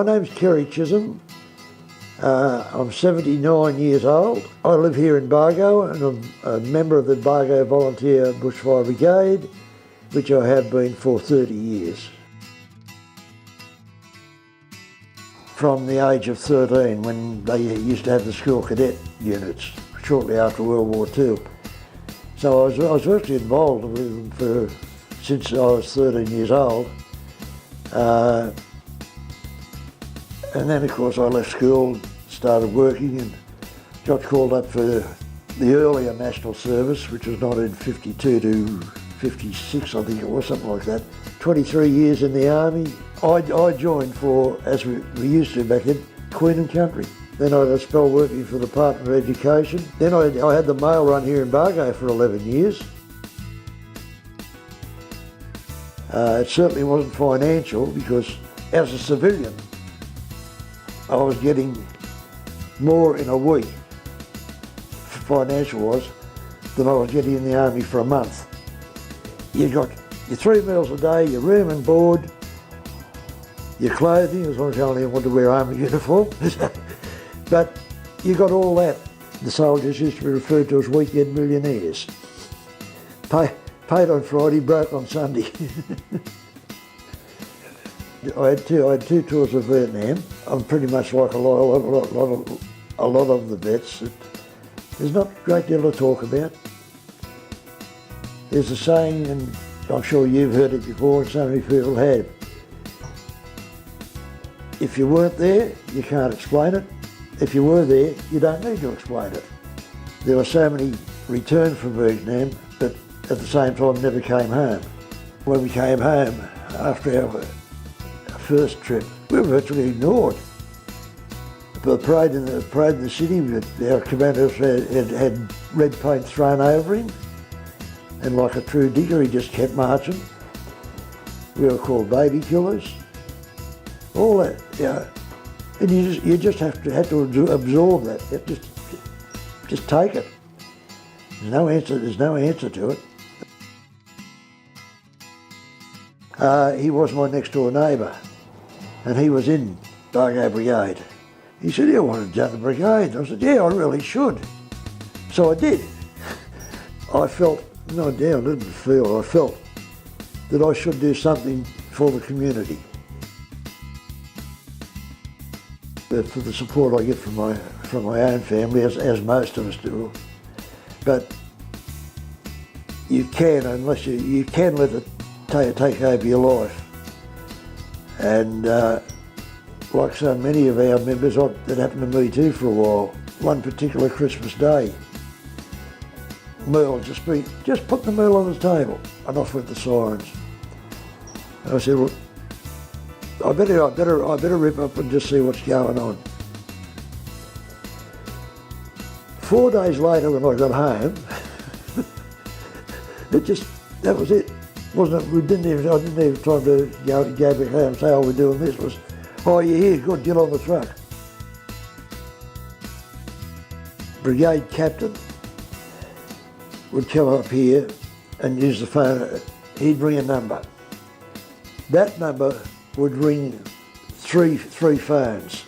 My name's Kerry Chisholm. I'm 79 years old. I live here in Bargo and I'm a member of the Bargo Volunteer Bushfire Brigade, which I have been for 30 years. From the age of 13, when they used to have the school cadet units, shortly after World War II. So I was virtually involved with them since I was 13 years old. And then of course I left school, started working and got called up for the earlier National Service, which was 1952 to 56, I think it was, something like that. 23 years in the Army. I joined for, as we used to back then, Queen and Country. Then I had a spell working for the Department of Education. Then I had the mail run here in Bargo for 11 years. It certainly wasn't financial because as a civilian, I was getting more in a week, financial-wise, than I was getting in the Army for a month. You got your 3 meals a day, your room and board, your clothing, as long as you only want to wear army uniform. But you got all that. The soldiers used to be referred to as weekend millionaires. Paid on Friday, broke on Sunday. I had two tours of Vietnam. I'm pretty much like a lot of the vets. There's not a great deal to talk about. There's a saying, and I'm sure you've heard it before, and so many people have. If you weren't there, you can't explain it. If you were there, you don't need to explain it. There were so many returned from Vietnam, but at the same time never came home. When we came home, after our first trip, we were virtually ignored. The parade in the city, our commanders had red paint thrown over him, and like a true digger, he just kept marching. We were called baby killers. All that, yeah. And you just have to absorb that. Just take it. There's no answer to it. He was my next door neighbour, and he was in Bargo Brigade. He said, "Yeah, I want to join the brigade." I said, "Yeah, I really should." So I did. I felt that I should do something for the community. For the support I get from my own family, as most of us do. But you can, unless you can let it take over your life. And like so many of our members, that happened to me too for a while. One particular Christmas day, meal, just put the meal on the table, and off went the sirens. And I said, "Well, I better rip up and just see what's going on." 4 days later, when I got home, that was it. Wasn't it? I didn't even have time to go back home and say, "Oh, we're doing this." It was, "Oh, you're here, good, get on the truck." Brigade captain would come up here and use the phone. He'd ring a number. That number would ring three phones.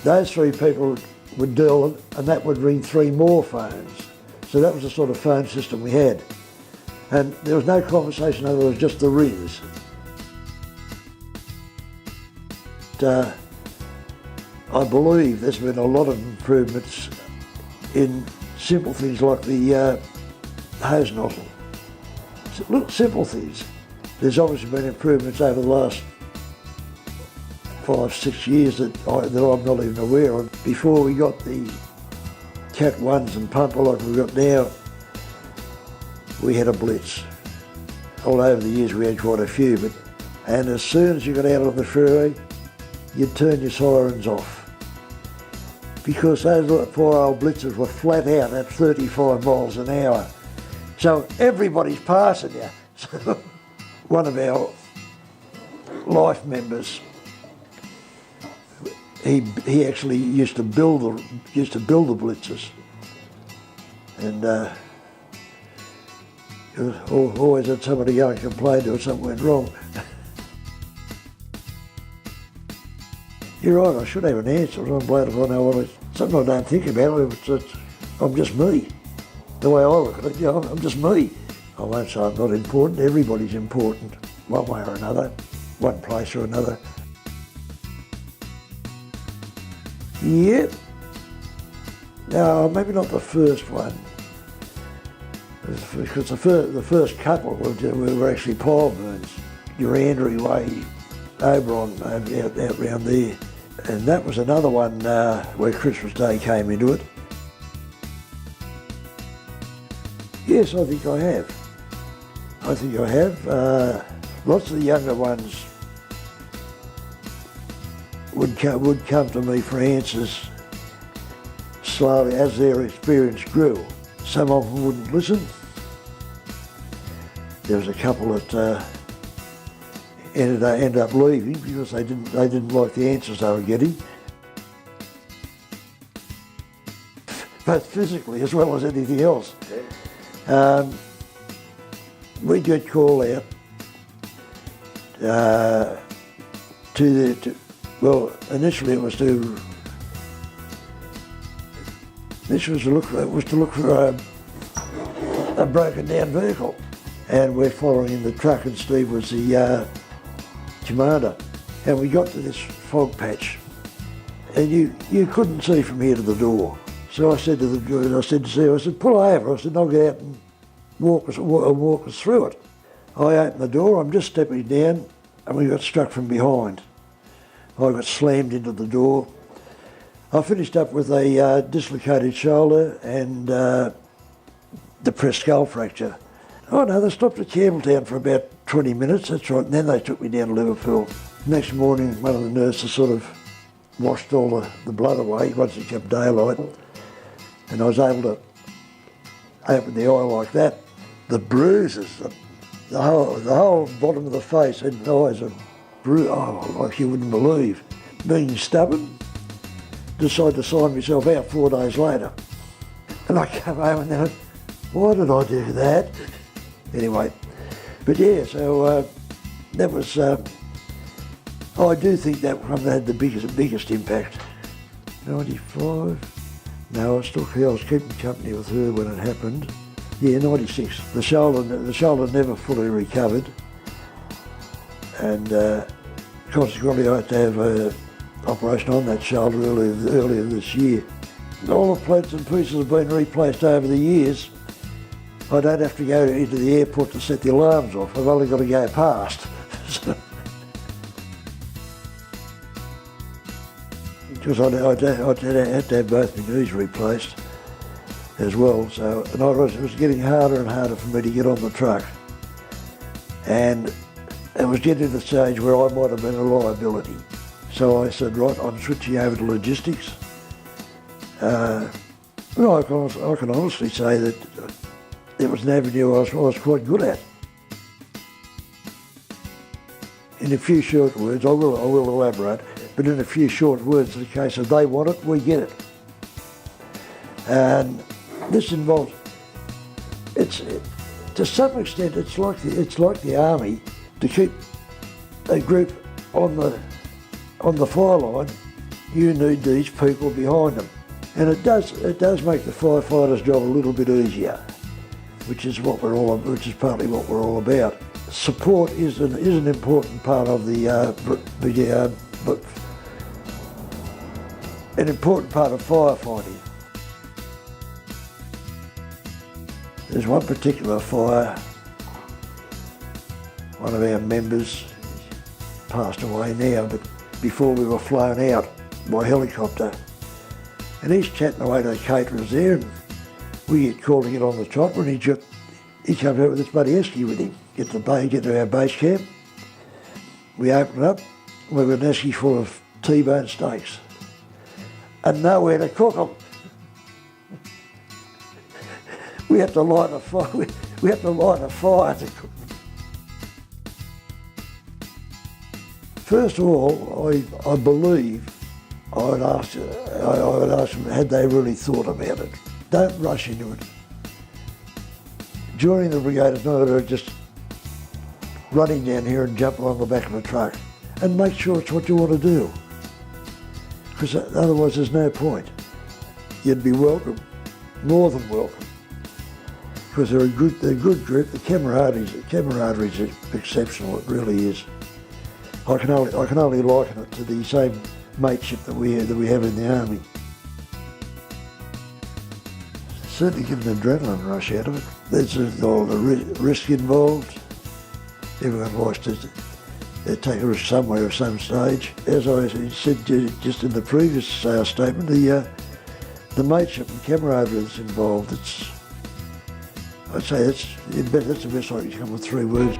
Those 3 people would deal with, and that would ring 3 more phones. So that was the sort of phone system we had. And there was no conversation, there was just the rings. I believe there's been a lot of improvements in simple things like the hose nozzle. Little simple things. There's obviously been improvements over the last 5-6 years that I'm not even aware of. Before we got the Cat 1s and pumper like we've got now, we had a blitz. All over the years we had quite a few, and as soon as you got out on the freeway, you'd turn your sirens off. Because those poor old blitzers were flat out at 35 miles an hour. So everybody's passing you. So one of our life members, he actually used to build the blitzers, and always had somebody go and complain to us something went wrong. You're right, I should have an answer. I'm glad if I know what it is. Something I don't think about it. I'm just me. The way I look at it, I'm just me. I won't say I'm not important. Everybody's important, one way or another, one place or another. Yep. No, maybe not the first one. Because the first couple were actually pile burns. Durandary Way, Oberon, out round there. And that was another one where Christmas Day came into it. Yes, I think I have. Lots of the younger ones would come to me for answers slowly as their experience grew. Some of them wouldn't listen. There was a couple that ended up leaving because they didn't like the answers they were getting, both physically as well as anything else. We'd get called out well, initially it was to look for a broken down vehicle, and we're following in the truck, and Steve was the commander, and we got to this fog patch, and you couldn't see from here to the door. So I said to Steve, pull over. I said, I'll get out and walk us through it. I opened the door, I'm just stepping down, and we got struck from behind. I got slammed into the door. I finished up with a dislocated shoulder and depressed skull fracture. Oh no, they stopped at Campbelltown for about 20 minutes, that's right, and then they took me down to Liverpool. Next morning, one of the nurses sort of washed all the blood away once it kept daylight, and I was able to open the eye like that. The bruises, the whole bottom of the face and eyes are bruised, like you wouldn't believe. Being stubborn, decided to sign myself out 4 days later. And I came home and then, why did I do that? Anyway, but yeah, so that was, I do think that one had the biggest impact. 95, no, I was keeping company with her when it happened. Yeah, 96. The shoulder never fully recovered, and consequently I had to have an operation on that shoulder earlier this year. All the plates and pieces have been replaced over the years. I don't have to go into the airport to set the alarms off. I've only got to go past. Because I had to have both my knees replaced as well. So, and it was getting harder and harder for me to get on the truck. And it was getting to the stage where I might have been a liability. So I said, right, I'm switching over to logistics. Well, I can honestly say that it was an avenue I was quite good at. In a few short words, I will elaborate, but in a few short words, in the case of they want it, we get it. And this involves, to some extent, it's like the army. To keep a group on the fire line, you need these people behind them. And it does make the firefighters' job a little bit easier, which is partly what we're all about. Support is an important part of an important part of firefighting. There's one particular fire, one of our members passed away now, but before we were flown out by helicopter. And he's chatting away to the caterers there, and we get called to get on the chopper, and he comes out with this bloody esky with him. Get to our base camp. We open it up, and we've got an esky full of T-bone steaks. And nowhere to cook them. We have to light a fire. We have to light a fire to cook them. First of all, I believe I would ask them, had they really thought about it? Don't rush into it. Joining the brigade is not just running down here and jumping on the back of a truck, and make sure it's what you want to do. because otherwise there's no point. You'd be welcome, more than welcome, because they're a good group. The camaraderie is exceptional. It really is. I can only liken it to the same mateship that we have in the army. Certainly give an adrenaline rush out of it. There's all the risk involved. Everyone likes to take a risk somewhere at some stage. As I said just in the previous statement, the mateship and camaraderie that's involved, I'd say that's the best I can come with 3 words.